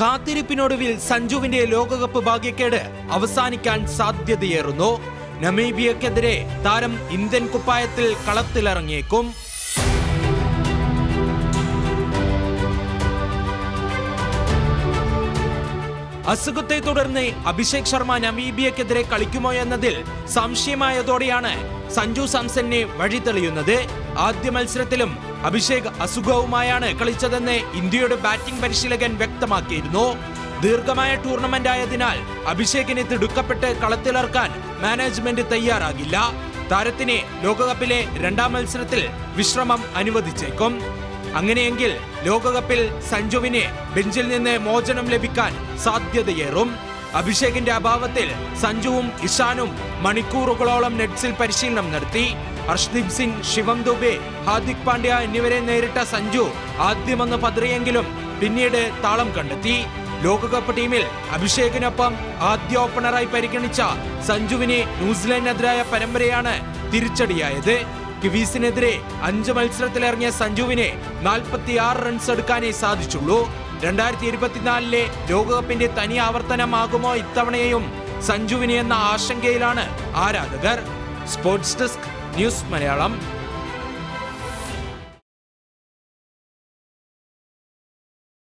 കാത്തിരിപ്പിനൊടുവിൽ സഞ്ജുവിന്റെ ലോകകപ്പ് ഭാഗ്യക്കേട് അവസാനിക്കാൻ സാധ്യതയേറുന്നു. നമീബിയക്കെതിരെ താരം ഇന്ത്യൻ കുപ്പായത്തിൽ കളത്തിലിറങ്ങിയേക്കും. അസുഖത്തെ തുടർന്ന് അഭിഷേക് ശർമ്മ നമീബിയക്കെതിരെ കളിക്കുമോ എന്നതിൽ സംശയമായതോടെയാണ് സഞ്ജു സാംസനെ വഴിതെളിയുന്നത്. ആദ്യ മത്സരത്തിലും അഭിഷേക് അസുഖവുമായാണ് കളിച്ചതെന്ന് ഇന്ത്യയുടെ ബാറ്റിംഗ് പരിശീലകൻ വ്യക്തമാക്കിയിരുന്നു. ദീർഘമായ ടൂർണമെന്റ് ആയതിനാൽ അഭിഷേകിനെ തിടുക്കപ്പെട്ട് കളത്തിലിറക്കാൻ മാനേജ്മെന്റ് തയ്യാറാകില്ല. താരത്തിന് ലോകകപ്പിലെ രണ്ടാം മത്സരത്തിൽ വിശ്രമം അനുവദിച്ചേക്കും. അങ്ങനെയെങ്കിൽ ലോകകപ്പിൽ സഞ്ജുവിന് ബെഞ്ചിൽ നിന്ന് മോചനം ലഭിക്കാൻ സാധ്യതയേറും. അഭിഷേകിന്റെ അഭാവത്തിൽ സഞ്ജുവും ഇഷാനും മണിക്കൂറുകളോളം നെറ്റ്സിൽ പരിശീലനം നടത്തി. ഹർഷ്ദീപ് സിംഗ്, ശിവം ദുബെ, ഹാർദിക് പാണ്ഡ്യ എന്നിവരെ നേരിട്ട സഞ്ജു ആദ്യമൊന്ന് പതറിയെങ്കിലും പിന്നീട് താളം കണ്ടെത്തി. ലോകകപ്പ് ടീമിൽ അഭിഷേകിനൊപ്പം ആദ്യ ഓപ്പണറായി പരിഗണിച്ച സഞ്ജുവിന് ന്യൂസിലൻഡിനെതിരായ പരമ്പരയാണ് തിരിച്ചടിയായത്. കിവീസിനെതിരെ 5 മത്സരത്തിലിറങ്ങിയ സഞ്ജുവിനെ 46 റൺസ് എടുക്കാനേ സാധിച്ചുള്ളൂ. 2024 ലോകകപ്പിന്റെ തനി ആവർത്തനമാകുമോ ഇത്തവണയും സഞ്ജുവിനെ എന്ന ആശങ്കയിലാണ് ആരാധകർ. Sports desk, news Malayalam.